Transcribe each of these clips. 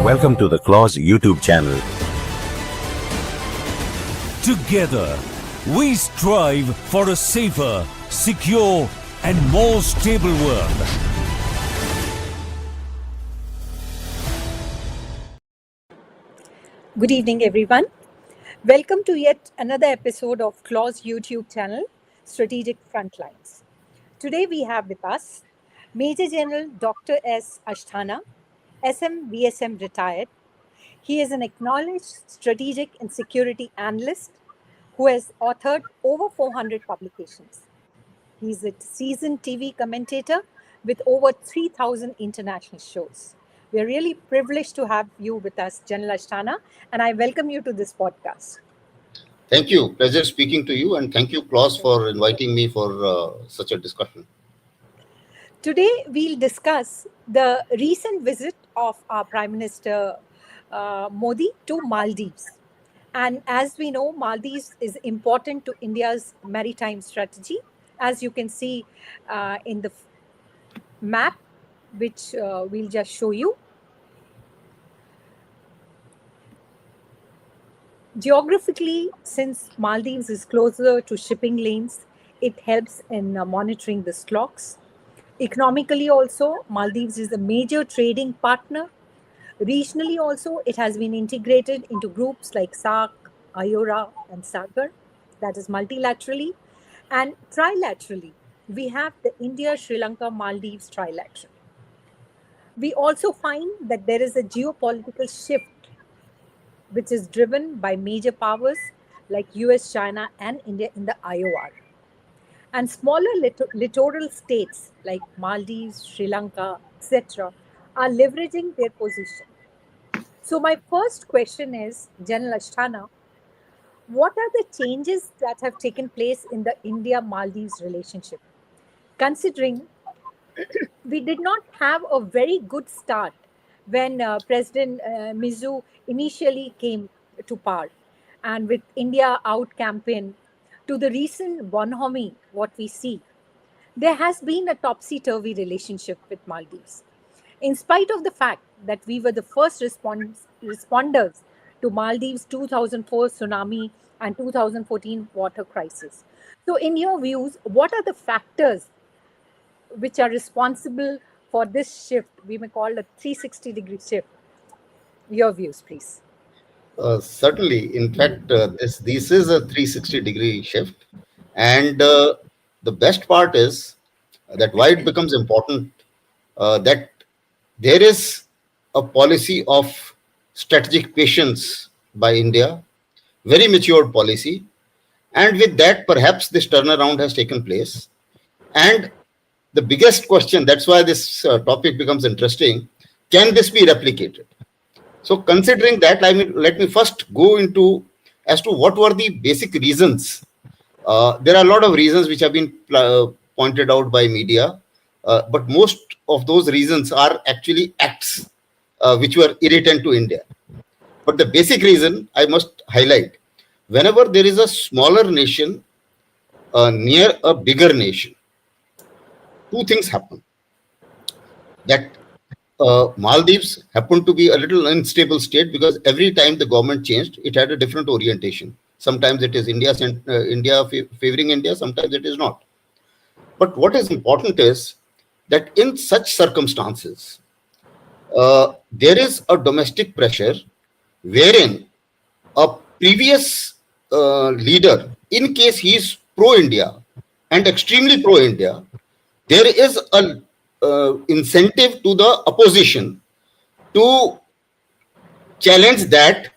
Welcome to the Clause YouTube channel. Together, we strive for a safer, secure, and more stable world. Good evening, everyone. Welcome to yet another episode of Clause YouTube channel, Strategic Frontlines. Today we have with us Major General Dr. S. Asthana, SM retired. He is an acknowledged strategic and security analyst who has authored over 400 publications. He is a seasoned TV commentator with over 3,000 international shows. We are really privileged to have you with us, General Asthana, and I welcome you to this podcast. Thank you. Pleasure speaking to you, and thank you, Klaus, for inviting me for such a discussion. Today, we'll discuss the recent visit of our Prime Minister Modi to Maldives. And as we know, Maldives is important to India's maritime strategy, as you can see in the map, which we'll just show you. Geographically, since Maldives is closer to shipping lanes, it helps in monitoring the stocks. Economically also, Maldives is a major trading partner. Regionally also, it has been integrated into groups like SAARC, IORA, and SAGAR, that is multilaterally. And trilaterally, we have the India-Sri Lanka-Maldives trilateral. We also find that there is a geopolitical shift which is driven by major powers like US, China, and India in the IOR. And smaller littoral states like Maldives, Sri Lanka, etc. are leveraging their position. So my first question is, General Asthana, what are the changes that have taken place in the India-Maldives relationship? Considering we did not have a very good start when President Muizzu initially came to power, and with India out campaign to the recent bonhomie, what we see, there has been a topsy-turvy relationship with Maldives. In spite of the fact that we were the first responders to Maldives' 2004 tsunami and 2014 water crisis. So in your views, what are the factors which are responsible for this shift? We may call it a 360-degree shift. Your views, please. Certainly. In fact, this is a 360-degree shift. And the best part is that why it becomes important that there is a policy of strategic patience by India, very matured policy. And with that, perhaps this turnaround has taken place. And the biggest question, that's why this topic becomes interesting, can this be replicated? So considering that, let me first go into as to what were the basic reasons. There are a lot of reasons which have been pointed out by media, but most of those reasons are actually acts which were irritant to India. But the basic reason I must highlight, whenever there is a smaller nation near a bigger nation, two things happen. That Maldives happened to be a little unstable state because every time the government changed, it had a different orientation. Sometimes it is India favoring India, sometimes it is not. But what is important is that in such circumstances, there is a domestic pressure wherein a previous leader, in case he is pro-India and extremely pro-India, there is a incentive to the opposition to challenge that,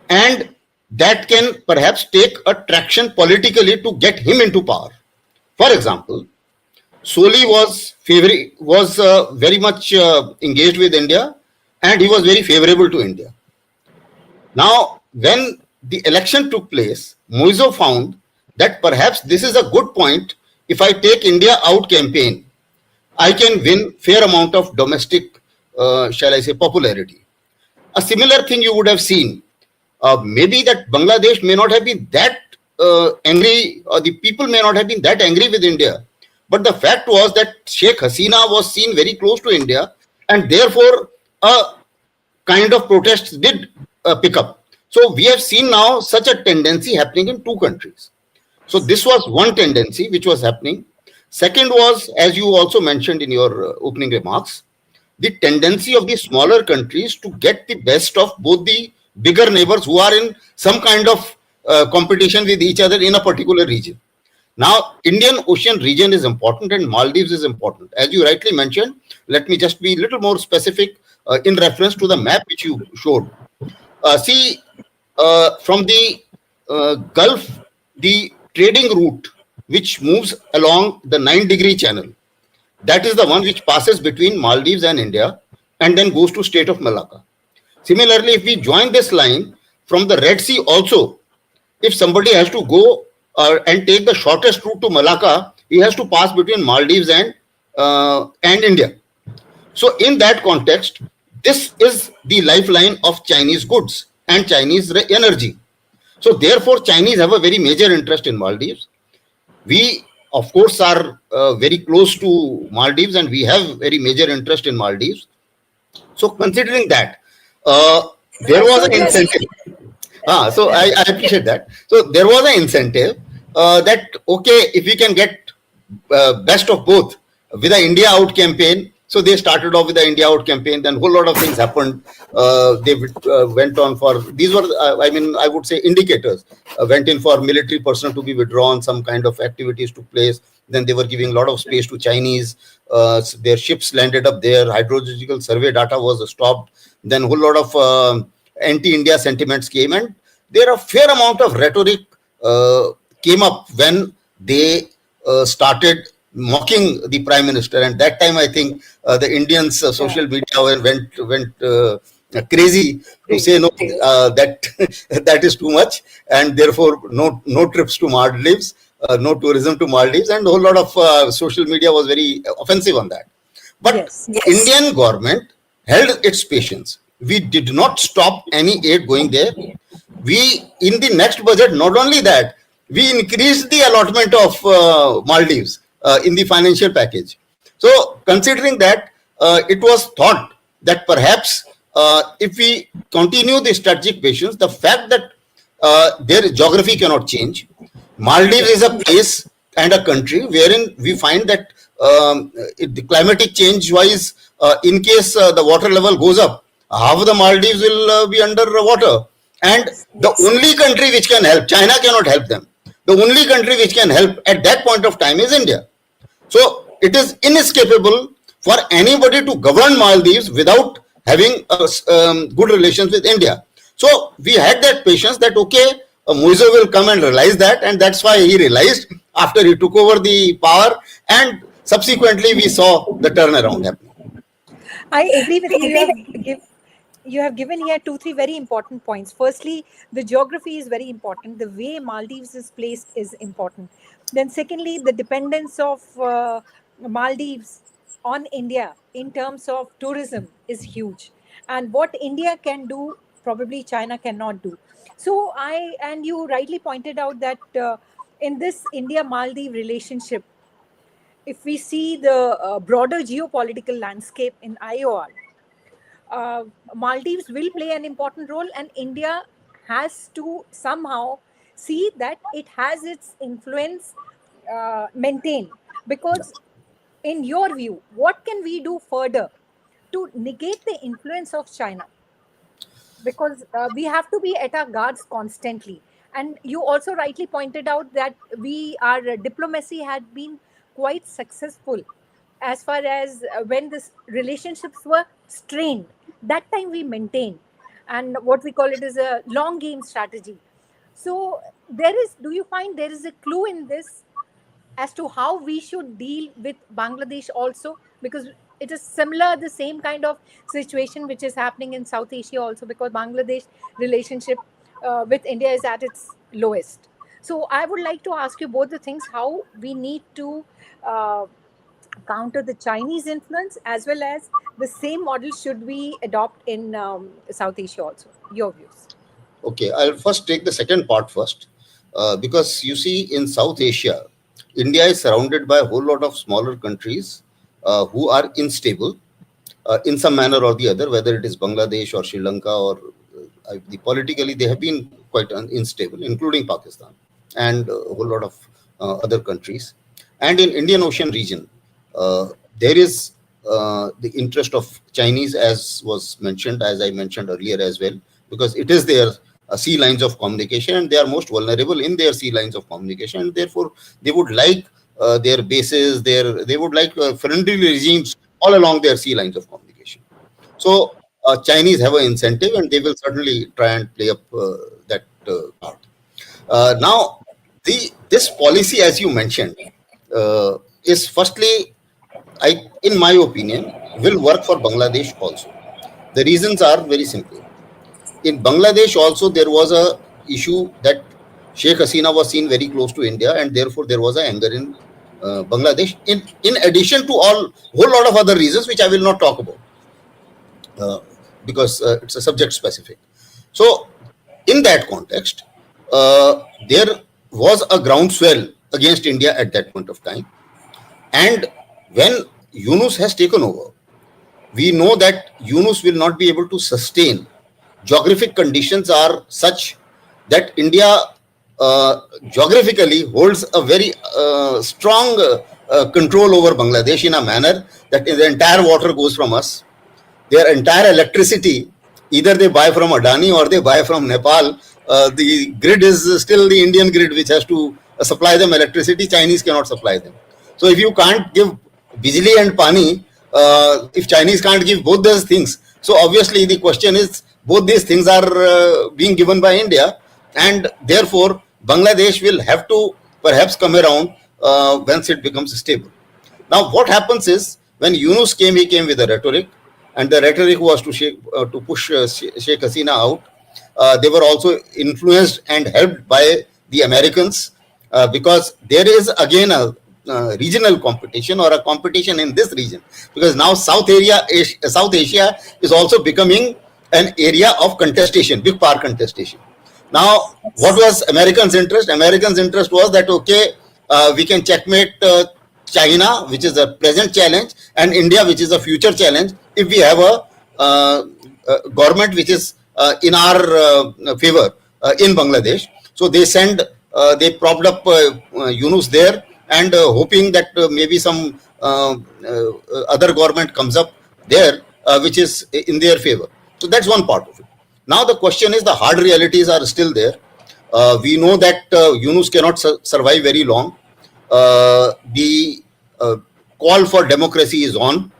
and that can perhaps take a traction politically to get him into power. For example, Soli was very much engaged with India, and he was very favorable to India. Now, when the election took place, Muizzu found that perhaps this is a good point. If I take India out campaign, I can win fair amount of domestic, shall I say, popularity. A similar thing you would have seen. Maybe that Bangladesh may not have been that angry, or the people may not have been that angry with India. But the fact was that Sheikh Hasina was seen very close to India, and therefore a kind of protests did pick up. So we have seen now such a tendency happening in two countries. So this was one tendency which was happening. Second was, as you also mentioned in your opening remarks, the tendency of the smaller countries to get the best of both the bigger neighbors who are in some kind of competition with each other in a particular region. Now, Indian Ocean region is important and Maldives is important. As you rightly mentioned, let me just be a little more specific in reference to the map which you showed. See, from the Gulf, the trading route which moves along the 9-degree channel, that is the one which passes between Maldives and India and then goes to State of Malacca. Similarly, if we join this line from the Red Sea also, if somebody has to go and take the shortest route to Malacca, he has to pass between Maldives and India. So in that context, this is the lifeline of Chinese goods and Chinese energy. So therefore, Chinese have a very major interest in Maldives. We, of course, are very close to Maldives and we have very major interest in Maldives. So considering that, there was an incentive. So I appreciate that. So there was an incentive that, okay, if we can get best of both with the India Out campaign. So they started off with the India Out campaign, then a whole lot of things happened. They went on for, these were, I would say indicators, went in for military personnel to be withdrawn, some kind of activities took place. Then they were giving a lot of space to Chinese. Their ships landed up there. Hydrological survey data was stopped. Then a whole lot of anti-India sentiments came, and there a fair amount of rhetoric came up when they started mocking the Prime Minister. And that time, I think the Indians' social media went crazy to say no, that is too much, and therefore no trips to Maldives, no tourism to Maldives, and a whole lot of social media was very offensive on that. But Indian government held its patience. We did not stop any aid going there. We, in the next budget, not only that, we increased the allotment of Maldives in the financial package. So considering that, it was thought that perhaps if we continue the strategic patience, the fact that their geography cannot change, Maldives is a place and a country wherein we find that the climatic change wise, in case the water level goes up, half of the Maldives will be under water. And the only country which can help, China cannot help them. The only country which can help at that point of time is India. So it is inescapable for anybody to govern Maldives without having good relations with India. So we had that patience that, okay, Muizzu will come and realize that, and that's why he realized after he took over the power, and subsequently we saw the turnaround happening. I agree with you. You have given here 2-3 very important points. Firstly, the geography is very important. The way Maldives is placed is important. Then secondly, the dependence of Maldives on India in terms of tourism is huge. And what India can do, probably China cannot do. So and you rightly pointed out that in this India-Maldives relationship, if we see the broader geopolitical landscape in IOR, Maldives will play an important role, and India has to somehow see that it has its influence maintained. Because in your view, what can we do further to negate the influence of China? Because we have to be at our guards constantly. And you also rightly pointed out that our diplomacy had been quite successful as far as when these relationships were strained. That time we maintained, and what we call it is a long game strategy. So do you find there is a clue in this as to how we should deal with Bangladesh also? Because it is similar, the same kind of situation which is happening in South Asia also, because Bangladesh relationship with India is at its lowest. So I would like to ask you both the things, how we need to counter the Chinese influence, as well as the same model should we adopt in South Asia also. Your views. Okay, I'll first take the second part first, because you see, in South Asia, India is surrounded by a whole lot of smaller countries who are unstable. in some manner or the other, whether it is Bangladesh or Sri Lanka or politically they have been quite unstable, including Pakistan and a whole lot of other countries. And in Indian Ocean region, there is the interest of Chinese, as was mentioned, as I mentioned earlier as well, because it is their sea lines of communication, and they are most vulnerable in their sea lines of communication, and therefore they would like their bases, they would like friendly regimes all along their sea lines of communication. So Chinese have an incentive, and they will certainly try and play up that card. Now, this policy, as you mentioned, is firstly, in my opinion, will work for Bangladesh also. The reasons are very simple. In Bangladesh also, there was a issue that Sheikh Hasina was seen very close to India, and therefore there was an anger in Bangladesh. In addition to whole lot of other reasons, which I will not talk about because it's a subject specific. So, in that context, there was a groundswell against India at that point of time, and when Yunus has taken over, we know that Yunus will not be able to sustain. Geographic conditions are such that India geographically holds a very strong control over Bangladesh in a manner that the entire water goes from us. Their entire electricity, either they buy from Adani or they buy from Nepal. The grid is still the Indian grid, which has to supply them electricity. Chinese cannot supply them. So if you can't give Bijli and Pani, if Chinese can't give both those things, so obviously the question is, both these things are being given by India, and therefore Bangladesh will have to perhaps come around once it becomes stable. Now, what happens is, when Yunus came, he came with a rhetoric, and the rhetoric was to push Sheikh Hasina out. They were also influenced and helped by the Americans because there is again a regional competition, or a competition in this region, because now South Asia is also becoming an area of contestation, big power contestation. Now, what was Americans' interest? Americans' interest was that, okay, we can checkmate China, which is a present challenge, and India, which is a future challenge, if we have a government which is in our favor in Bangladesh. So they propped up Yunus there, and hoping that maybe some other government comes up there which is in their favor. So that's one part of it. Now the question is, the hard realities are still there. We know that Yunus cannot survive very long. The call for democracy is on,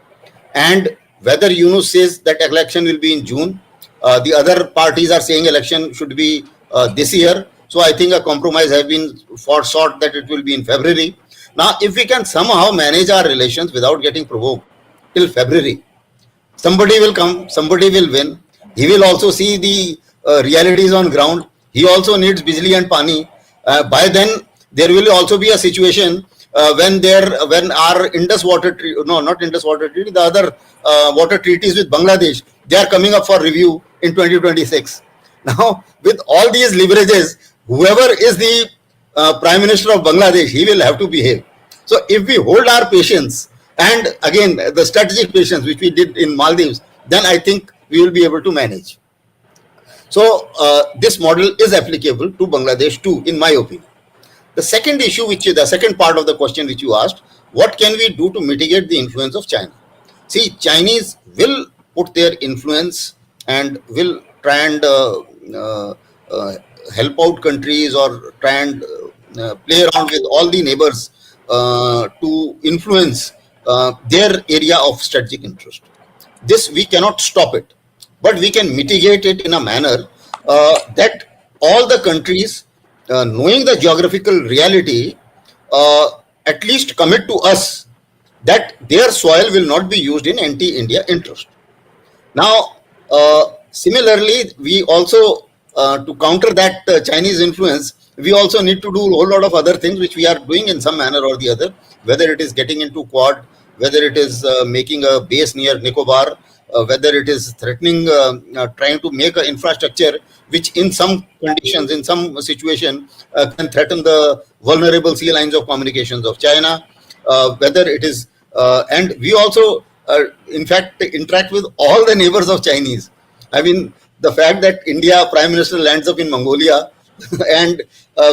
and whether Yunus says that election will be in June, the other parties are saying election should be this year. So I think a compromise has been sought that it will be in February. Now, if we can somehow manage our relations without getting provoked till February, somebody will come, somebody will win. He will also see the realities on ground. He also needs Bijli and Pani. By then, there will also be a situation when our Indus water treaty, no, not Indus water treaty, the other water treaties with Bangladesh, they are coming up for review in 2026. Now, with all these leverages, whoever is the Prime Minister of Bangladesh, he will have to behave. So if we hold our patience, and again, the strategic patience which we did in Maldives, then I think we will be able to manage. So this model is applicable to Bangladesh too, in my opinion. The second issue, the second part of the question which you asked, what can we do to mitigate the influence of China? See, Chinese will put their influence and will try and help out countries, or try and play around with all the neighbors to influence their area of strategic interest. This, we cannot stop it, but we can mitigate it in a manner that all the countries, knowing the geographical reality, at least commit to us that their soil will not be used in anti-India interest. Now, similarly, we also, to counter that Chinese influence, we also need to do a whole lot of other things which we are doing in some manner or the other, whether it is getting into Quad, whether it is making a base near Nicobar, whether it is threatening, trying to make an infrastructure which in some conditions, in some situation, can threaten the vulnerable sea lines of communications of China, whether it is, and we also in fact, interact with all the neighbors of Chinese. I mean, the fact that India Prime Minister lands up in Mongolia and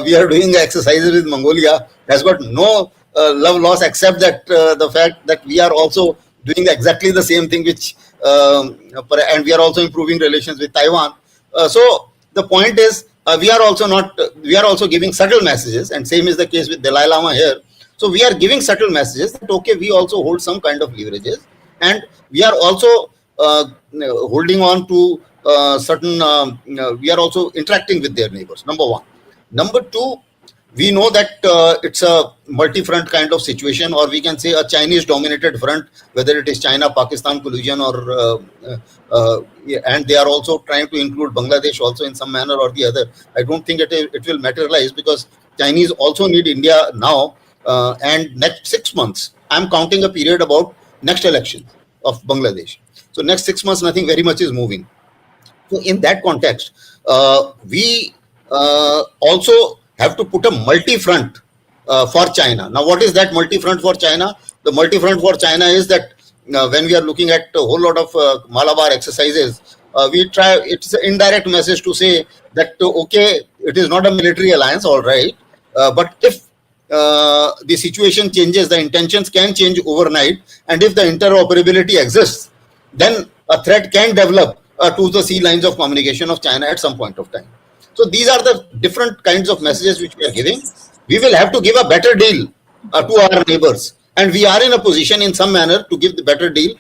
we are doing exercises with Mongolia has got no love loss except that the fact that we are also doing exactly the same thing, which and we are also improving relations with Taiwan. So the point is, we are also not. We are also giving subtle messages, and same is the case with Dalai Lama here. So we are giving subtle messages that okay, we also hold some kind of leverages, and we are also holding on to certain. We are also interacting with their neighbors. Number one. Number two, we know that it's a multi-front kind of situation, or we can say a Chinese-dominated front, whether it is China-Pakistan collusion or and they are also trying to include Bangladesh also in some manner or the other. I don't think it will materialize because Chinese also need India now, and next 6 months. I'm counting a period about next elections of Bangladesh. So next 6 months, nothing very much is moving. So in that context, we also have to put a multi-front for China. Now, what is that multi-front for China? The multi-front for China is that when we are looking at a whole lot of Malabar exercises, we try, it's an indirect message to say that, okay, it is not a military alliance, all right, but if the situation changes, the intentions can change overnight, and if the interoperability exists, then a threat can develop to the sea lines of communication of China at some point of time. So these are the different kinds of messages which we are giving. We will have to give a better deal to our neighbors, and we are in a position in some manner to give the better deal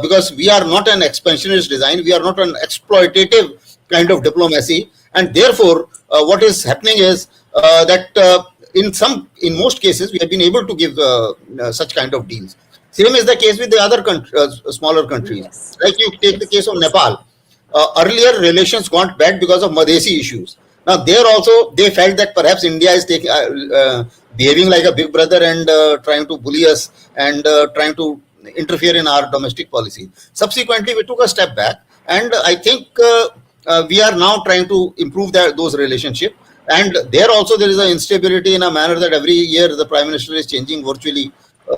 because we are not an expansionist design, we are not an exploitative kind of diplomacy, and therefore what is happening is that in most cases we have been able to give such kind of deals. Same is the case with the other smaller countries. Yes. Like you take the case of Nepal. Earlier relations got bad because of Madhesi issues. Now there also they felt that perhaps India is taking behaving like a big brother and trying to bully us and trying to interfere in our domestic policy. Subsequently, we took a step back, and I think we are now trying to improve those relationships. And there also there is an instability in a manner that every year the Prime Minister is changing virtually.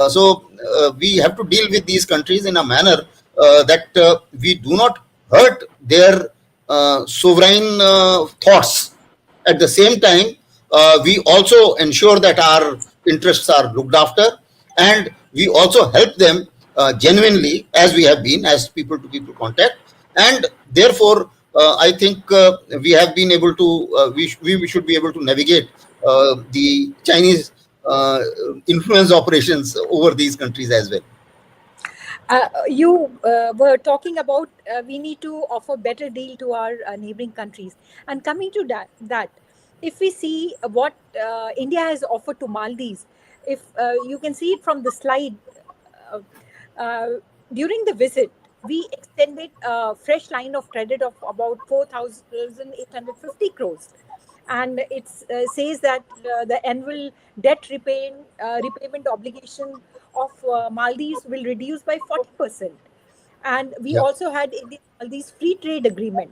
So we have to deal with these countries in a manner that we do not hurt their sovereign thoughts. At the same time, we also ensure that our interests are looked after, and we also help them genuinely, as we have been, as people to people contact. And therefore, I think we have been able to, we should be able to navigate the Chinese influence operations over these countries as well. You were talking about we need to offer better deal to our neighboring countries. And coming to that, if we see what India has offered to Maldives, if you can see it from the slide, during the visit, we extended a fresh line of credit of about 4,850 crores. And it says that the annual debt repayment obligation of Maldives will reduce by 40%. And we also had India-Maldives free trade agreement.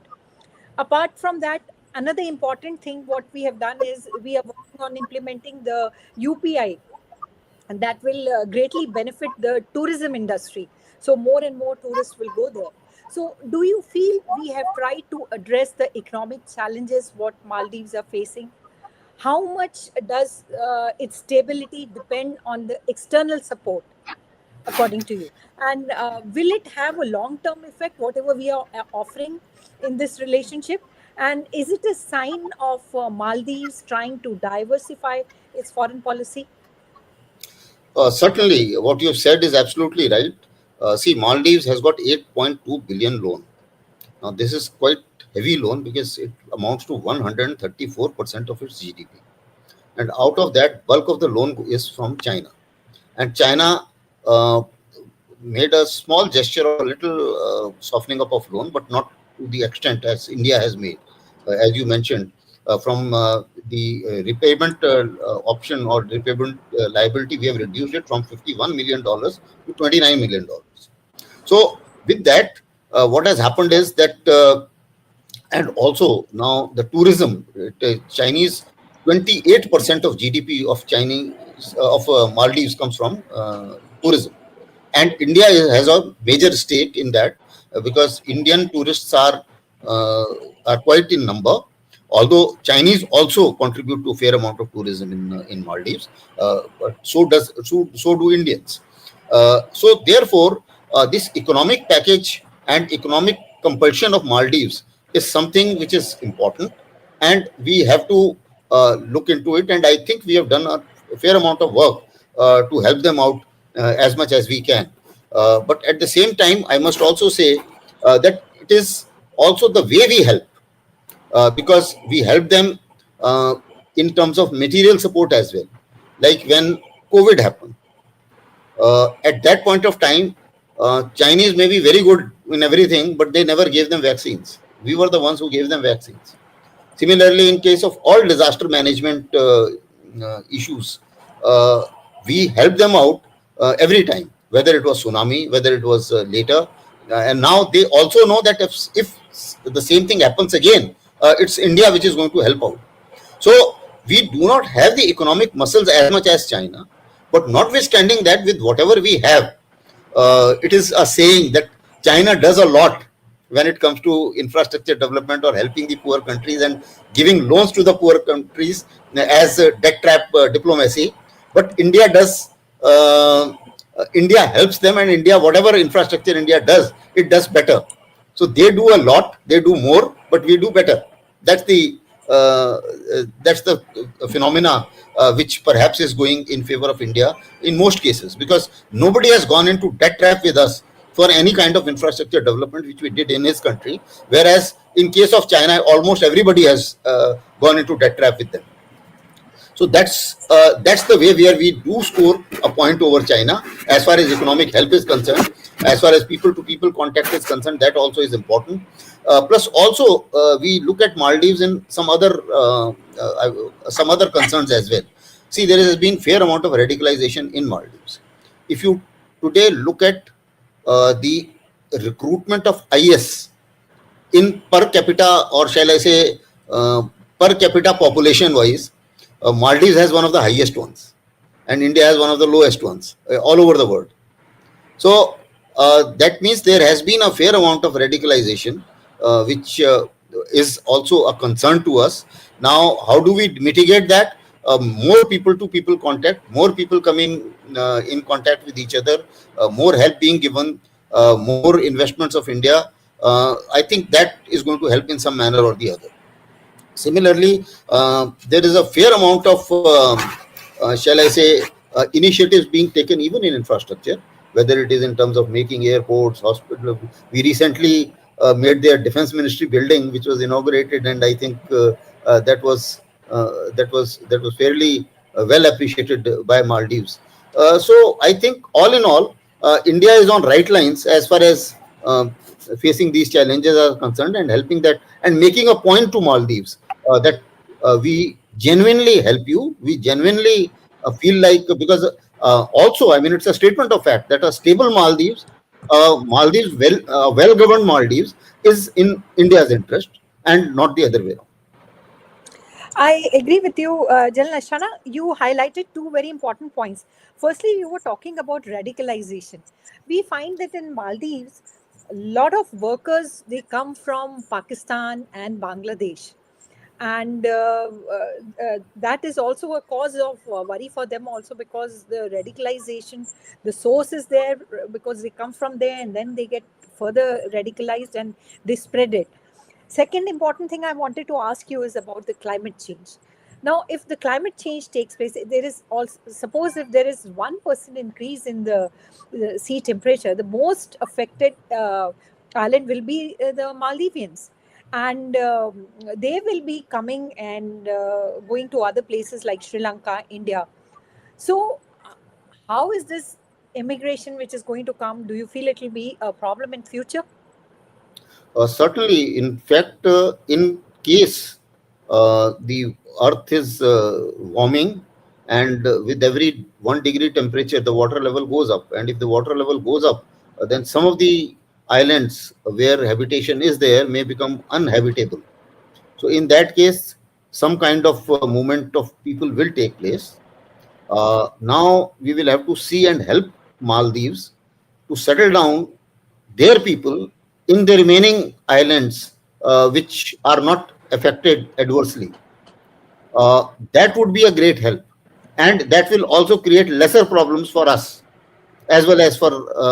Apart from that, another important thing what we have done is we are working on implementing the UPI, and that will greatly benefit the tourism industry. So more and more tourists will go there. So do you feel we have tried to address the economic challenges what Maldives are facing? How much does its stability depend on the external support, according to you? And will it have a long-term effect, whatever we are offering in this relationship? And is it a sign of Maldives trying to diversify its foreign policy? Certainly, what you have said is absolutely right. See, Maldives has got 8.2 billion loan. Now, this is quite heavy loan because it amounts to 134% of its GDP. And out of that, bulk of the loan is from China. And China made a small gesture of a little softening up of loan, but not to the extent as India has made. As you mentioned, from the repayment option or repayment liability, we have reduced it from $51 million to $29 million. So with that, what has happened is that, and also now the tourism, Chinese 28% of GDP of Chinese of Maldives comes from tourism. and India has a major stake in that because Indian tourists uh, are quite in number. Although Chinese also contribute to a fair amount of tourism in Maldives, but so do Indians. So therefore, this economic package and economic compulsion of Maldives is something which is important, and we have to look into it. And I think we have done a fair amount of work to help them out as much as we can. But at the same time, I must also say that it is also the way we help, because we help them uh, in terms of material support as well. Like when COVID happened, at that point of time, Chinese may be very good in everything, but they never gave them vaccines. We were the ones who gave them vaccines. Similarly, in case of all disaster management issues, uh, we help them out every time, whether it was tsunami, whether it was later. And now they also know that if the same thing happens again, it's India which is going to help out. So we do not have the economic muscles as much as China, but notwithstanding that, with whatever we have, it is a saying that China does a lot when it comes to infrastructure development or helping the poor countries and giving loans to the poor countries as a debt trap diplomacy. But India does. India helps them, and India, whatever infrastructure India does, it does better. So they do a lot, they do more, but we do better. That's the that's the phenomena which perhaps is going in favor of India in most cases, because nobody has gone into debt trap with us for any kind of infrastructure development which we did in his country, whereas in case of China, almost everybody has gone into debt trap with them. So that's the way where we do score a point over China as far as economic help is concerned. As far as people to people contact is concerned, that also is important. Plus, also we look at Maldives in some other concerns as well. See, there has been fair amount of radicalization in Maldives. If you today look at the recruitment of IS in per capita, or shall I say, per capita population wise, Maldives has one of the highest ones, and India has one of the lowest ones all over the world. So that means there has been a fair amount of radicalization, which is also a concern to us. Now, how do we mitigate that? More people to people contact, more people coming in contact with each other, more help being given, more investments of India. I think that is going to help in some manner or the other. Similarly, there is a fair amount of, shall I say, initiatives being taken even in infrastructure, whether it is in terms of making airports, hospitals. We recently made their defense ministry building, which was inaugurated, and I think that was fairly well appreciated by Maldives. So I think all in all, India is on right lines as far as facing these challenges are concerned, and helping that and making a point to Maldives that we genuinely help you. We genuinely feel like, because also, I mean, it's a statement of fact that a stable Maldives, well governed Maldives, is in India's interest and not the other way around. I agree with you, General Ashana. You highlighted two very important points. Firstly, you were talking about radicalization. We find that in Maldives, a lot of workers, they come from Pakistan and Bangladesh, and that is also a cause of worry for them also, because the radicalization, the source is there, because they come from there and then they get further radicalized and they spread it. Second important thing I wanted to ask you is about the climate change. Now, if the climate change takes place, there is also, suppose if there is 1% increase in the sea temperature, the most affected island will be the Maldivians. And they will be coming and going to other places like Sri Lanka, India. So, how is this immigration which is going to come? Do you feel it will be a problem in future? Certainly, in fact, in case the Earth is warming, and with every 1 degree temperature, the water level goes up. And if the water level goes up, then some of the islands where habitation is there may become uninhabitable. So, in that case, some kind of movement of people will take place. Now we will have to see and help Maldives to settle down their people in the remaining islands which are not affected adversely. That would be a great help. And that will also create lesser problems for us as well as for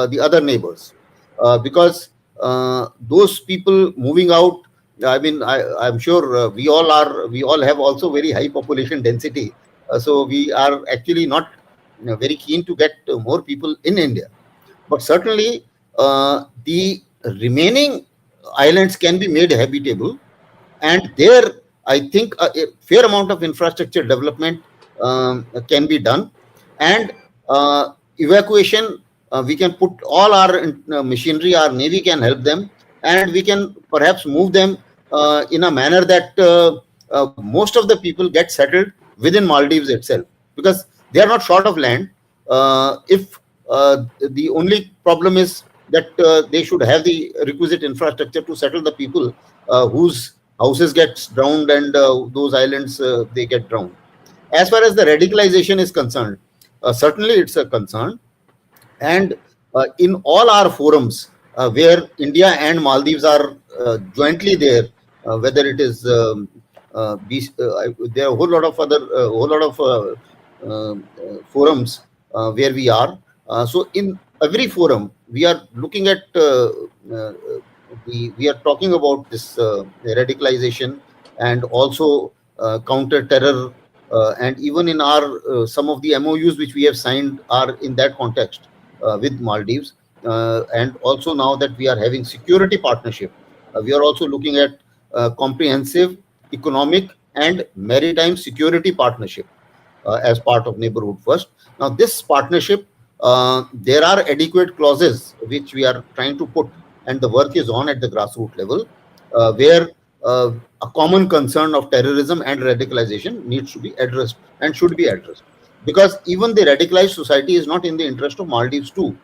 the other neighbors. Because those people moving out, I mean, I'm sure we all have also very high population density. So we are actually not very keen to get more people in India. But certainly, the remaining islands can be made habitable, and there I think a fair amount of infrastructure development can be done, and evacuation. We can put all our machinery, our navy can help them, and we can perhaps move them in a manner that most of the people get settled within Maldives itself, because they are not short of land. If the only problem is that they should have the requisite infrastructure to settle the people whose houses get drowned, and those islands they get drowned. As far as the radicalization is concerned, certainly it's a concern, and in all our forums where India and Maldives are jointly there, whether it is there are a whole lot of other whole lot of forums where we are. So in every forum, we are looking at uh, we are talking about this radicalization, and also counter terror, and even in our some of the MOUs which we have signed are in that context with Maldives, and also now that we are having security partnership, we are also looking at comprehensive economic and maritime security partnership as part of Neighborhood First. Now, this partnership, there are adequate clauses which we are trying to put, and the work is on at the grassroots level, where a common concern of terrorism and radicalization needs to be addressed and should be addressed. Because even the radicalized society is not in the interest of Maldives too.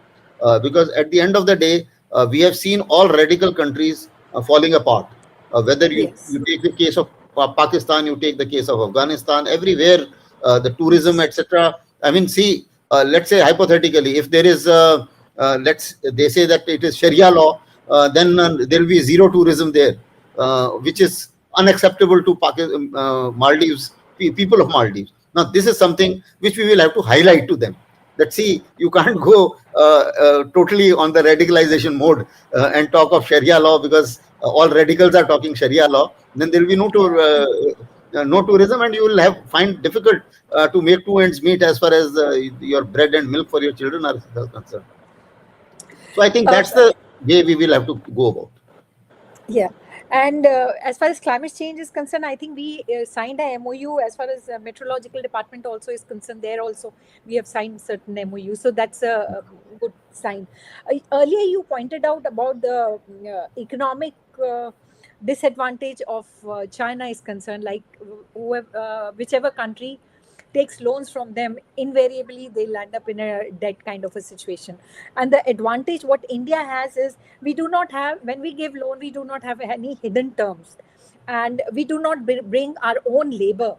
Because at the end of the day, we have seen all radical countries falling apart. Whether Yes. you take the case of Pakistan, you take the case of Afghanistan, everywhere, the tourism, Yes. etc. I mean, see, let's say hypothetically, if there is, they say that it is Sharia law, then there will be zero tourism there, which is unacceptable to Maldives, people of Maldives. Now, this is something which we will have to highlight to them. That see, you can't go totally on the radicalization mode and talk of Sharia law, because all radicals are talking Sharia law. Then there will be Yeah. no tourism, and you will have find difficult to make two ends meet as far as your bread and milk for your children are concerned. So I think Uh, that's the way we will have to go about. Yeah. And as far as climate change is concerned, I think we signed a MOU. As far as meteorological department also is concerned, there also we have signed certain MOU. So that's a good sign. Earlier, you pointed out about the economic disadvantage of China is concerned. Like whoever, whichever country takes loans from them, invariably they'll end up in a debt kind of a situation. And the advantage what India has is we do not have, when we give loan, we do not have any hidden terms, and we do not bring our own labor.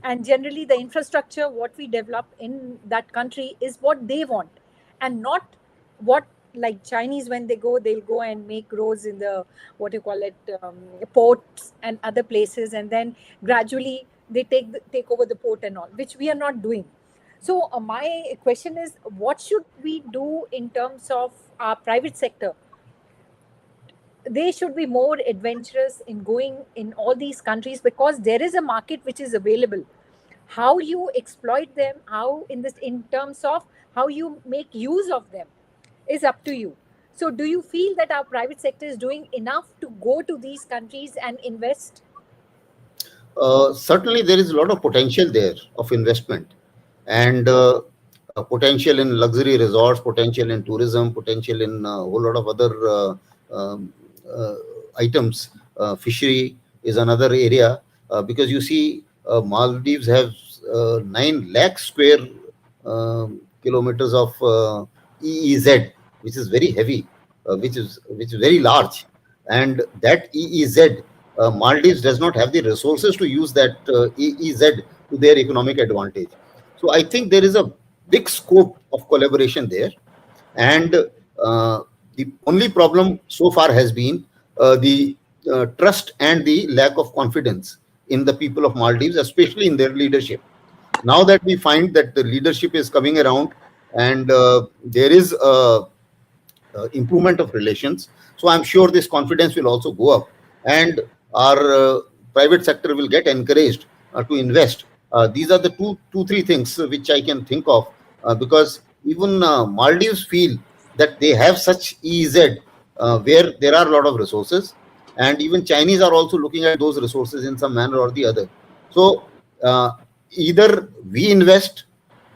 And generally the infrastructure what we develop in that country is what they want, and not what, like Chinese, when they go, they'll go and make roads in the, what you call it, ports and other places, and then gradually they take over the port and all, which we are not doing. So my question is, what should we do in terms of our private sector? They should be more adventurous in going in all these countries, because there is a market which is available. How you exploit them, how in this, in terms of how you make use of them, is up to you. So do you feel that our private sector is doing enough to go to these countries and invest? Certainly, there is a lot of potential there of investment, and potential in luxury resorts, potential in tourism, potential in a whole lot of other um, uh, items. Fishery is another area, because you see, Maldives have 9 lakh square kilometers of EEZ, which is very heavy, which is very large, and that EEZ, Maldives does not have the resources to use that EEZ to their economic advantage. So I think there is a big scope of collaboration there, and The only problem so far has been the trust and the lack of confidence in the people of Maldives, especially in their leadership. Now that we find that the leadership is coming around and there is improvement of relations, so I'm sure this confidence will also go up, and our private sector will get encouraged to invest. These are the three things which I can think of, because even Maldives feel that they have such EEZ where there are a lot of resources, and even Chinese are also looking at those resources in some manner or the other. So either we invest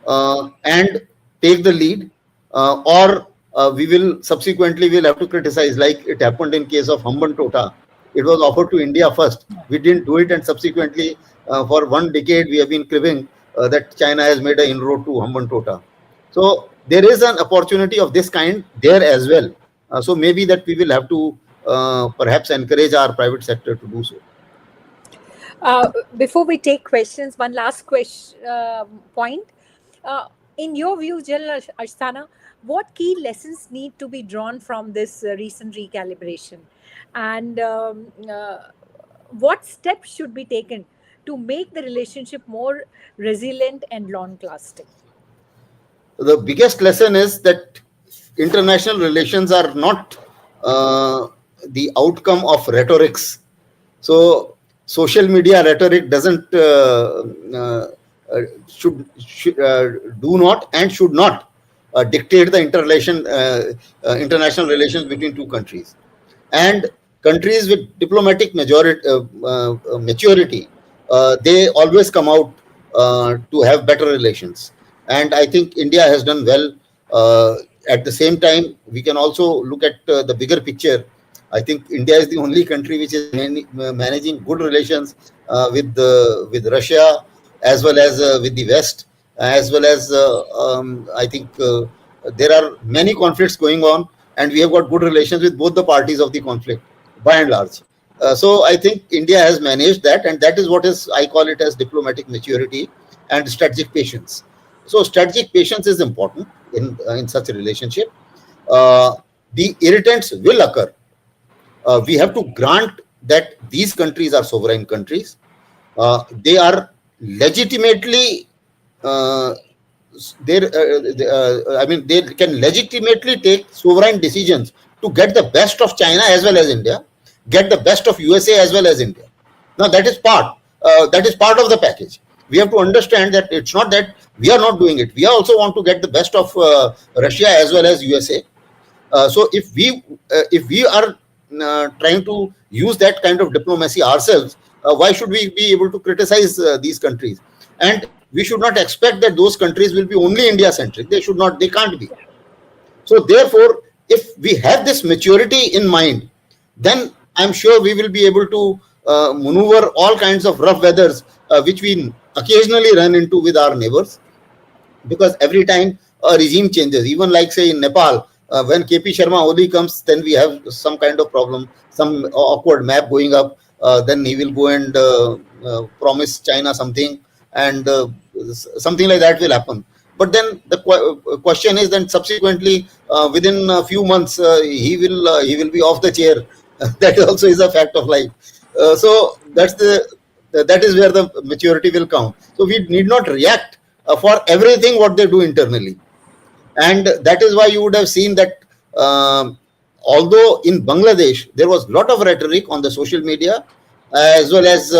and take the lead, or we will subsequently will have to criticize, like it happened in case of Humban Tota. It was offered to India first. We didn't do it, and subsequently, for 1 decade, we have been cribbing that China has made an inroad to Humban Tota. So there is an opportunity of this kind there as well. So maybe that we will have to perhaps encourage our private sector to do so. Before we take questions, one last point. In your view, General Asthana, what key lessons need to be drawn from this recent recalibration? And what steps should be taken to make the relationship more resilient and long-lasting? The biggest lesson is that international relations are not the outcome of rhetorics. So social media rhetoric doesn't should do not and should not dictate the international relations between two countries. And countries with diplomatic maturity, they always come out to have better relations. And I think India has done well. At the same time, we can also look at the bigger picture. I think India is the only country which is managing good relations with Russia, as well as with the West, as well as I think there are many conflicts going on, and we have got good relations with both the parties of the conflict, by and large. So I think India has managed that, and that is what is, I call it as diplomatic maturity and strategic patience. So strategic patience is important in such a relationship. The irritants will occur. We have to grant that these countries are sovereign countries. They are legitimately they can legitimately take sovereign decisions to get the best of China as well as India, get the best of USA as well as India. Now that is part of the package. We have to understand that it's not that we are not doing it. We also want to get the best of Russia as well as USA. So if we are trying to use that kind of diplomacy ourselves, why should we be able to criticize these countries? And we should not expect that those countries will be only India centric. They should not, they can't be. So therefore, if we have this maturity in mind, then I'm sure we will be able to maneuver all kinds of rough weathers which we occasionally run into with our neighbors. Because every time a regime changes, even like say in Nepal, when KP Sharma Oli comes, then we have some kind of problem, some awkward map going up. Then he will go and promise China something, and something like that will happen. But then the question is, then subsequently within a few months he will be off the chair. That also is a fact of life. So that is where the maturity will count. So we need not react for everything what they do internally. And that is why you would have seen that although in Bangladesh there was a lot of rhetoric on the social media, as well as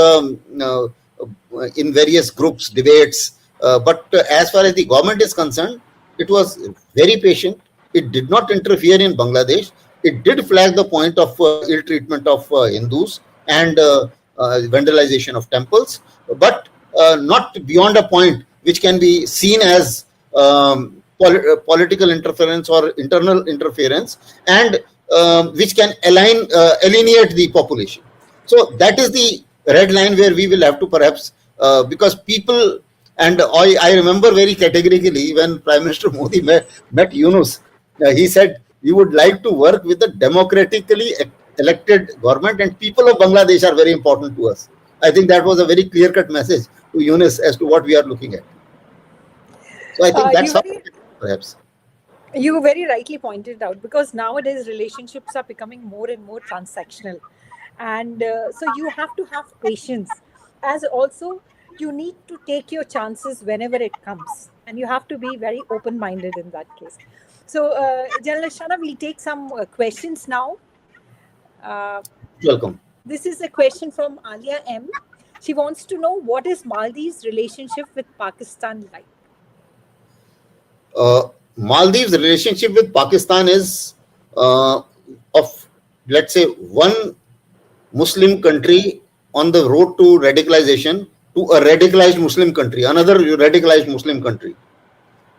in various groups, debates, but as far as the government is concerned, it was very patient. It did not interfere in Bangladesh. It did flag the point of ill treatment of Hindus and vandalization of temples, but not beyond a point which can be seen as political interference or internal interference, and which can alienate the population. So that is the red line where we will have to perhaps, because people, and I remember very categorically when Prime Minister Modi met Yunus, he said we would like to work with the democratically elected government, and people of Bangladesh are very important to us. I think that was a very clear-cut message to Yunus as to what we are looking at. So I think that's how perhaps. You very rightly pointed out, because nowadays relationships are becoming more and more transactional, and so you have to have patience, as also you need to take your chances whenever it comes, and you have to be very open minded in that case. So General Shana, we'll take some questions now. uh, Welcome. this is a question from Alia M. She wants to know, what is Maldives relationship with Pakistan like? Maldives' relationship with Pakistan is of, let's say, one Muslim country on the road to radicalization to a radicalized Muslim country, another radicalized Muslim country.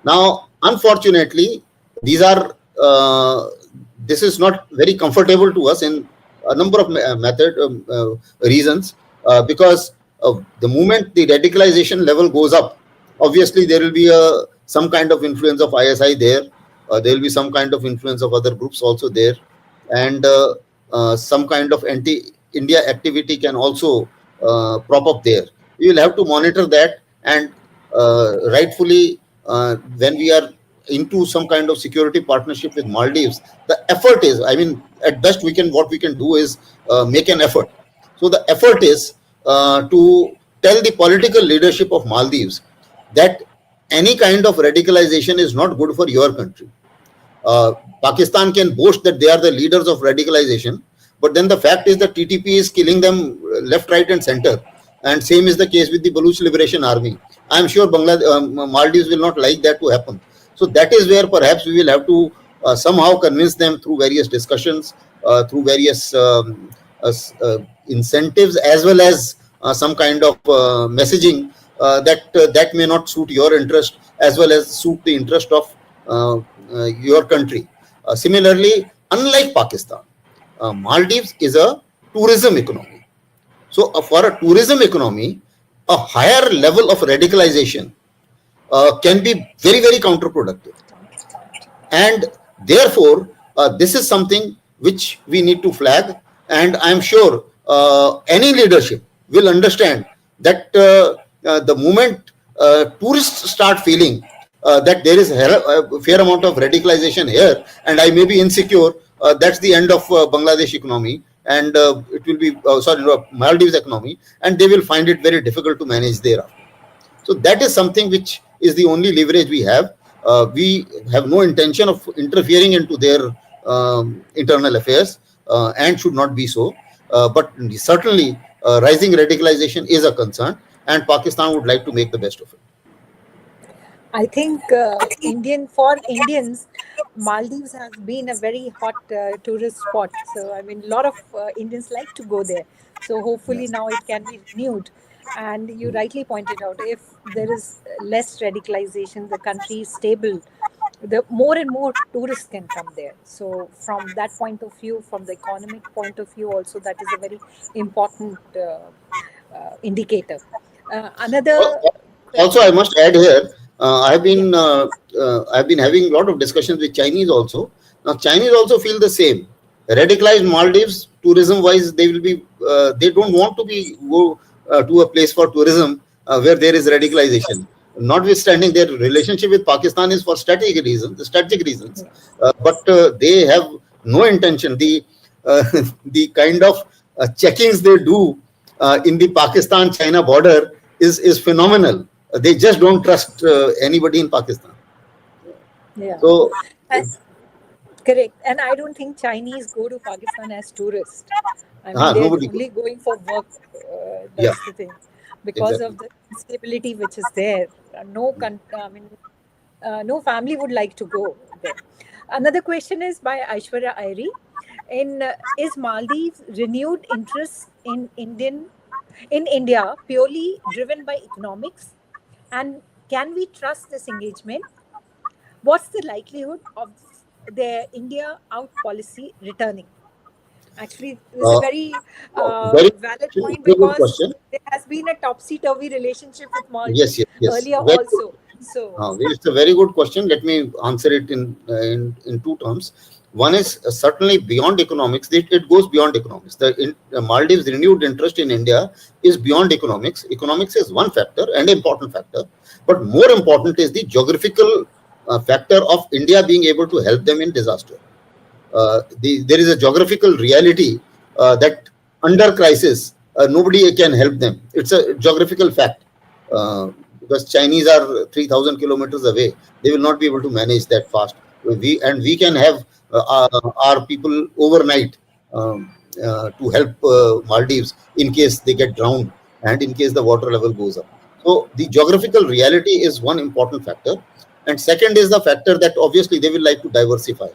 Now, unfortunately, these are this is not very comfortable to us in a number of reasons, because the moment the radicalization level goes up, obviously there will be some kind of influence of ISI there. There will be some kind of influence of other groups also there, and some kind of anti-India activity can also prop up there. We will have to monitor that, and rightfully, when we are into some kind of security partnership with Maldives, the effort is, I mean, at best what we can do is make an effort. So the effort is to tell the political leadership of Maldives that any kind of radicalization is not good for your country. uh, Pakistan can boast that they are the leaders of radicalization, but then the fact is that TTP is killing them left, right, and center. And same is the case with the Baluch Liberation Army. I am sure Maldives will not like that to happen. So that is where perhaps we will have to somehow convince them through various discussions, through various incentives, as well as some kind of messaging that may not suit your interest as well as suit the interest of your country. Similarly, unlike Pakistan, Maldives is a tourism economy. So, for a tourism economy, a higher level of radicalization can be very, very counterproductive. And therefore, this is something which we need to flag. And I'm sure any leadership will understand that the moment tourists start feeling that there is a fair amount of radicalization here, and I may be insecure, that's the end of Bangladesh economy, and it will be, Maldives economy, and they will find it very difficult to manage thereafter. So that is something which is the only leverage we have. We have no intention of interfering into their internal affairs, and should not be so. But certainly, rising radicalization is a concern, and Pakistan would like to make the best of it. I think for Indians, Maldives has been a very hot tourist spot. So I mean, a lot of Indians like to go there. So hopefully now it can be renewed. And you rightly pointed out, if there is less radicalization, the country is stable, the more and more tourists can come there. So from that point of view, from the economic point of view, also that is a very important indicator. Another Also, I must add here, I've been having a lot of discussions with Chinese also. Now, Chinese also feel the same. Radicalized Maldives, tourism wise, they will be they don't want to be go to a place for tourism where there is radicalization. Notwithstanding, their relationship with Pakistan is for strategic reasons, but they have no intention. Uh, the kind of checkings they do in the Pakistan-China border is phenomenal. They just don't trust anybody in Pakistan. Yeah. So, Correct. And I don't think Chinese go to Pakistan as tourists. I mean, they're nobody. only going for work. Yeah, That's the thing. Because exactly. of the instability which is there. No family would like to go there. Another question is by Aishwarya Airi. Is Maldives renewed interest in India purely driven by economics? And can we trust this engagement? What's the likelihood of their India out policy returning? Actually, this is a Uh, very very, valid point, very good because question. there has been a topsy-turvy relationship with Yes, Maldives yes, yes. earlier Very good. also. So, It's a very good question. Let me answer it in two terms. One is certainly beyond economics. It goes beyond economics. Maldives' renewed interest in India is beyond economics. Economics is one factor and important factor, but more important is the geographical factor of India being able to help them in disaster. There is a geographical reality that under crisis, nobody can help them. It's a geographical fact. Because Chinese are 3,000 kilometers away, they will not be able to manage that fast. We can have our people overnight to help Maldives in case they get drowned and in case the water level goes up. So the geographical reality is one important factor, and second is the factor that obviously they will like to diversify.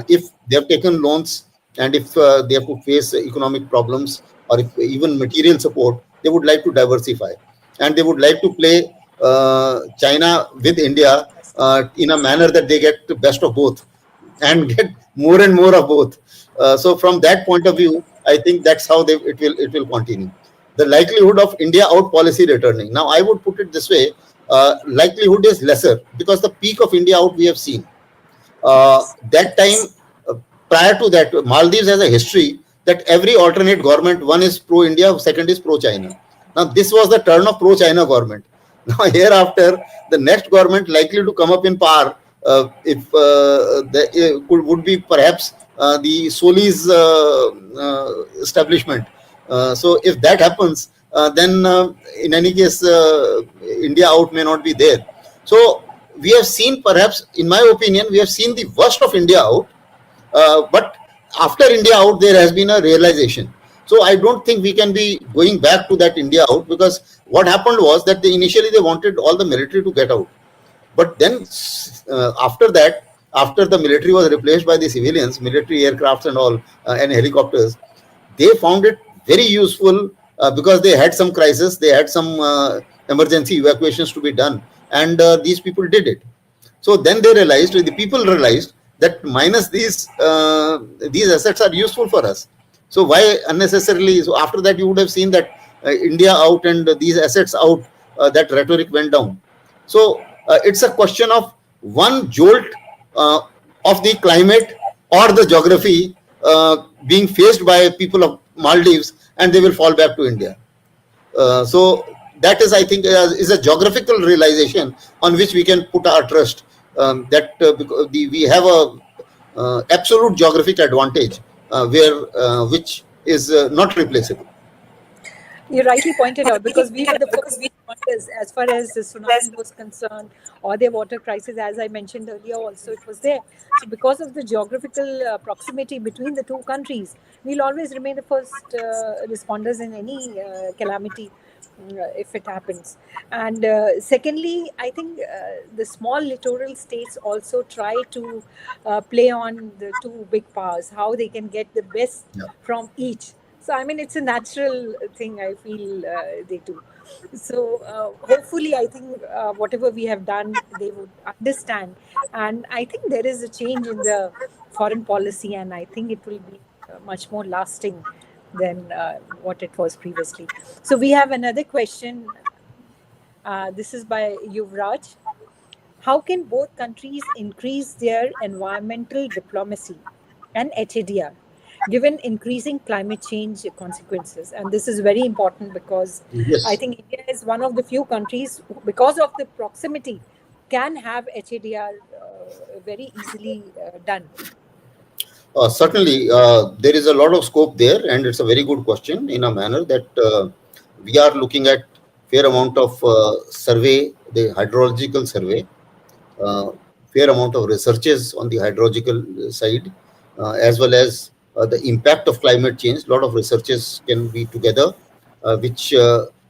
If they have taken loans and if they have to face economic problems or if even material support, they would like to diversify and they would like to play China with India in a manner that they get the best of both and get more and more of both. So from that point of view, I think that's how it will continue. The likelihood of India out policy returning. Now, I would put it this way: likelihood is lesser because the peak of India out we have seen. That time, prior to that, Maldives has a history that every alternate government, one is pro-India, second is pro-China. Now, this was the turn of pro-China government. Now, hereafter, the next government likely to come up in power, if would be perhaps the Solis establishment. So, if that happens, then in any case, India out may not be there. So, we have seen, perhaps, in my opinion, we have seen the worst of India out. But after India out, there has been a realization. So I don't think we can be going back to that India out, because what happened was that initially they wanted all the military to get out. But then after that, after the military was replaced by the civilians, military aircrafts and all, and helicopters, they found it very useful because they had some crisis, they had some emergency evacuations to be done, and these people did it. So then they realized, the people realized that minus these assets are useful for us. So why unnecessarily? So after that, you would have seen that India out and these assets out, that rhetoric went down. So it's a question of one jolt of the climate or the geography being faced by people of Maldives, and they will fall back to India. So that is, I think, is a geographical realization on which we can put our trust. That we have a absolute geographic advantage which is not replaceable. You rightly pointed out, because we were the first responders as far as the tsunami was concerned, or their water crisis, as I mentioned earlier also, it was there. So because of the geographical proximity between the two countries, we'll always remain the first responders in any calamity if it happens. And secondly, I think the small littoral states also try to play on the two big powers, how they can get the best from each. So, I mean, it's a natural thing, I feel they do. So, hopefully, I think whatever we have done, they would understand. And I think there is a change in the foreign policy, and I think it will be much more lasting than what it was previously. So, we have another question. This is by Yuvraj. How can both countries increase their environmental diplomacy and HADR, given increasing climate change consequences? And this is very important because I think India is one of the few countries, because of the proximity, can have HADR very easily done. Certainly, there is a lot of scope there, and it's a very good question in a manner that we are looking at fair amount of survey, the hydrological survey, fair amount of researches on the hydrological side, as well as the impact of climate change. A lot of researches can be together, which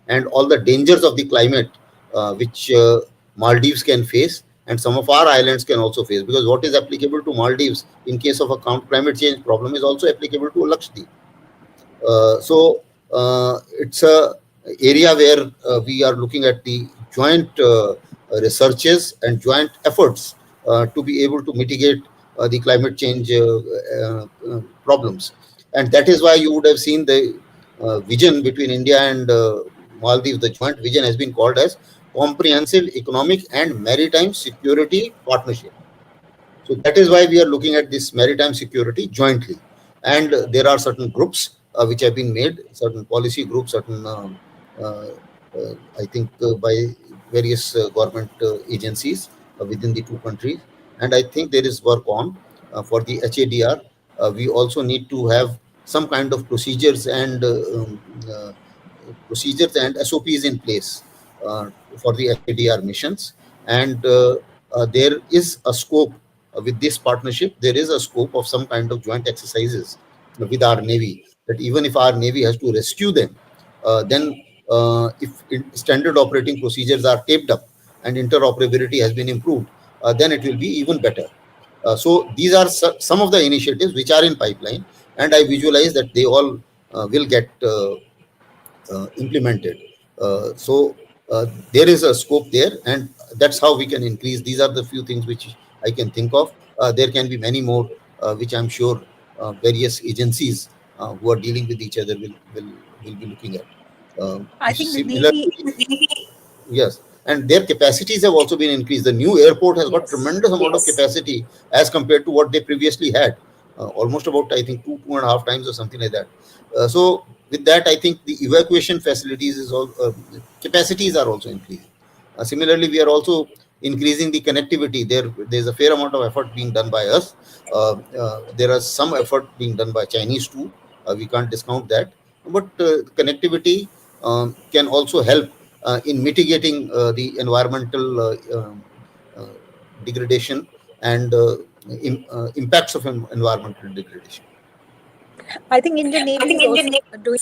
and all the dangers of the climate, which Maldives can face, and some of our islands can also face. Because what is applicable to Maldives in case of a climate change problem is also applicable to Lakshadweep. So it's a area where we are looking at the joint researches and joint efforts to be able to mitigate the climate change problems. And that is why you would have seen the vision between India and Maldives. The joint vision has been called as Comprehensive Economic and Maritime Security Partnership. So that is why we are looking at this maritime security jointly. And there are certain groups which have been made, certain policy groups, certain, I think, by various government agencies within the two countries. And I think there is work on for the HADR. We also need to have some kind of uh, procedures and SOPs in place for the HADR missions. And there is a scope with this partnership. There is a scope of some kind of joint exercises with our Navy. That even if our Navy has to rescue them, then if standard operating procedures are taped up and interoperability has been improved, then it will be even better. So these are some of the initiatives which are in pipeline, and I visualize that they all will get implemented. So there is a scope there, and that's how we can increase. These are the few things which I can think of. There can be many more, which I'm sure various agencies who are dealing with each other will be looking at. I think the Navy, Similarly, yes, and their capacities have also been increased. The new airport has got yes. tremendous amount of capacity as compared to what they previously had, almost about I think two and a half times or something like that. So with that, I think the evacuation facilities is all capacities are also increasing. Similarly, we are also increasing the connectivity. There's a fair amount of effort being done by us. There is some effort being done by Chinese too. We can't discount that. But connectivity can also help in mitigating the environmental uh, degradation and impacts of environmental degradation. I think Indian Navy is also doing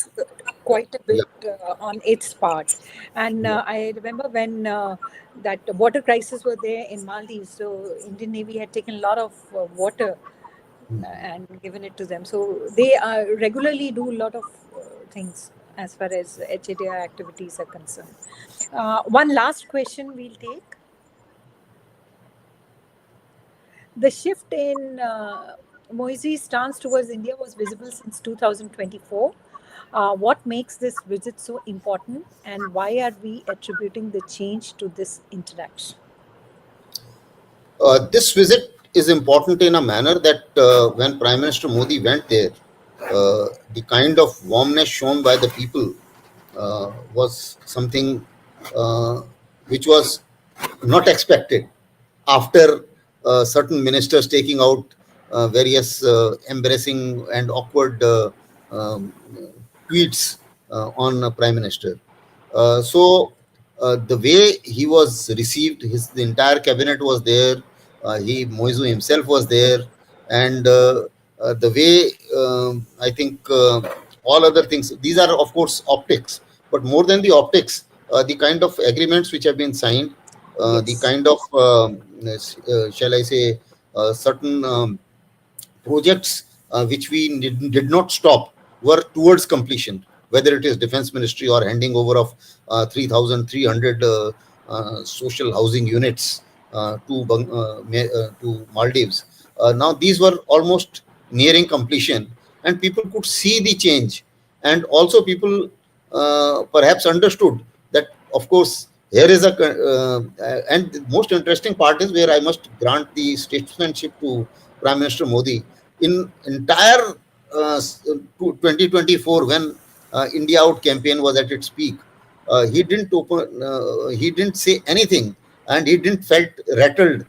quite a Yeah, bit on its part. And yeah. I remember when that water crisis were there in Maldives, so Indian Navy had taken a lot of water and given it to them. So they regularly do a lot of things as far as HADR activities are concerned. One last question we'll take. The shift in Moise's stance towards India was visible since 2024. What makes this visit so important, and why are we attributing the change to this interaction? This visit is important in a manner that when Prime Minister Modi went there, the kind of warmness shown by the people was something uh, which was not expected after certain ministers taking out various embarrassing and awkward um, tweets on Prime Minister. So the way he was received, the entire cabinet was there. Moizu himself was there, and the way I think all other things. These are of course optics, but more than the optics, the kind of agreements which have been signed, the Yes. kind of shall I say certain projects which we did not stop were towards completion, whether it is defense ministry or handing over of 3,300 social housing units to Maldives. Now these were almost nearing completion, and people could see the change, and also people perhaps understood that of course here is and the most interesting part is where I must grant the statesmanship to Prime Minister Modi. In entire 2024, when India Out campaign was at its peak, he didn't say anything, and he didn't felt rattled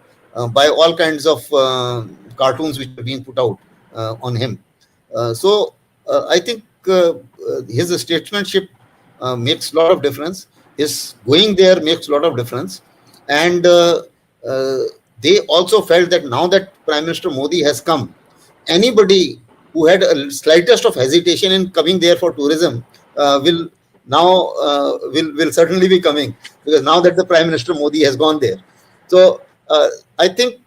by all kinds of cartoons which were being put out on him. So I think his statesmanship makes a lot of difference. His going there makes a lot of difference, and uh, they also felt that now that Prime Minister Modi has come, anybody who had a slightest of hesitation in coming there for tourism will now will certainly be coming, because now that the Prime Minister Modi has gone there. So I think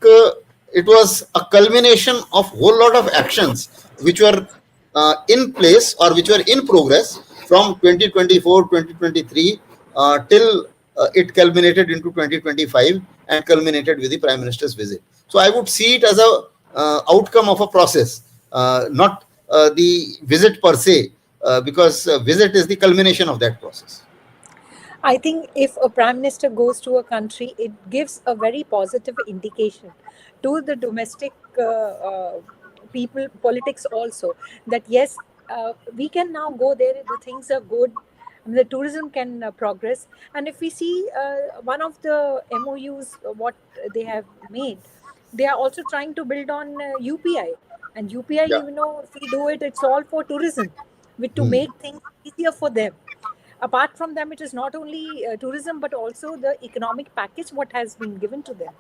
it was a culmination of whole lot of actions which were in place or which were in progress from 2024, 2023 till it culminated into 2025 and culminated with the Prime Minister's visit. So I would see it as a outcome of a process, not the visit per se, because visit is the culmination of that process. I think if a prime minister goes to a country, it gives a very positive indication to the domestic people, politics also, that yes, we can now go there. The things are good. I mean, the tourism can progress. And if we see one of the MOUs, what they have made, they are also trying to build on UPI. And UPI, Yeah. if we do it, it's all for tourism, with to Hmm. make things easier for them. Apart from them, it is not only tourism, but also the economic package what has been given to them.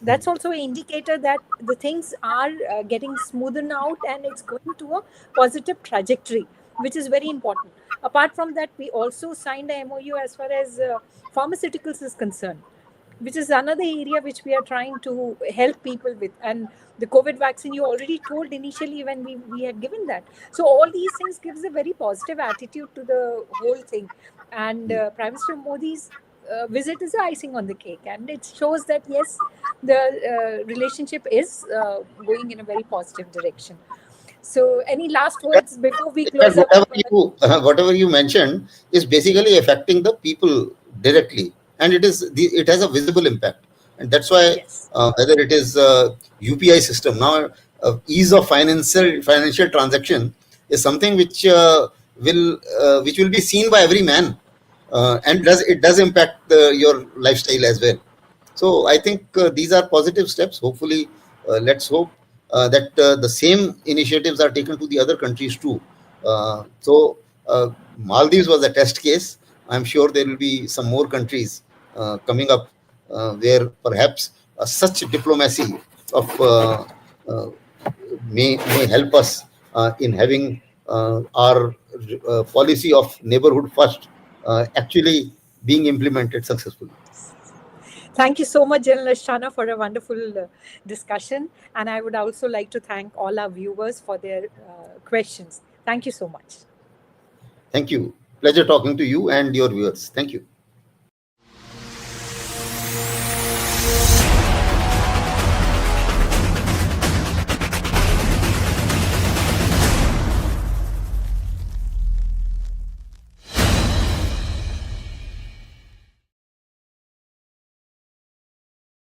That's also an indicator that the things are getting smoothened out and it's going to a positive trajectory, which is very important. Apart from that, we also signed a MOU as far as pharmaceuticals is concerned, which is another area which we are trying to help people with. And the COVID vaccine, you already told initially when we had given that. So all these things gives a very positive attitude to the whole thing. And Prime Minister Modi's visit is the icing on the cake, and it shows that yes, the relationship is going in a very positive direction. So any last words before we In fact, close up? whatever you mentioned is basically affecting the people directly, and it has a visible impact, and that's why Yes. whether it is UPI system now, ease of financial transaction is something which will be seen by every man, and does impact your lifestyle as well. So I think these are positive steps. Hopefully, let's hope that the same initiatives are taken to the other countries too. Maldives was a test case. I'm sure there will be some more countries coming up where perhaps such diplomacy of may help us in having our policy of neighborhood first actually being implemented successfully. Thank you so much, General Ashtana, for a wonderful discussion. And I would also like to thank all our viewers for their questions. Thank you so much. Thank you. Pleasure talking to you and your viewers. Thank you.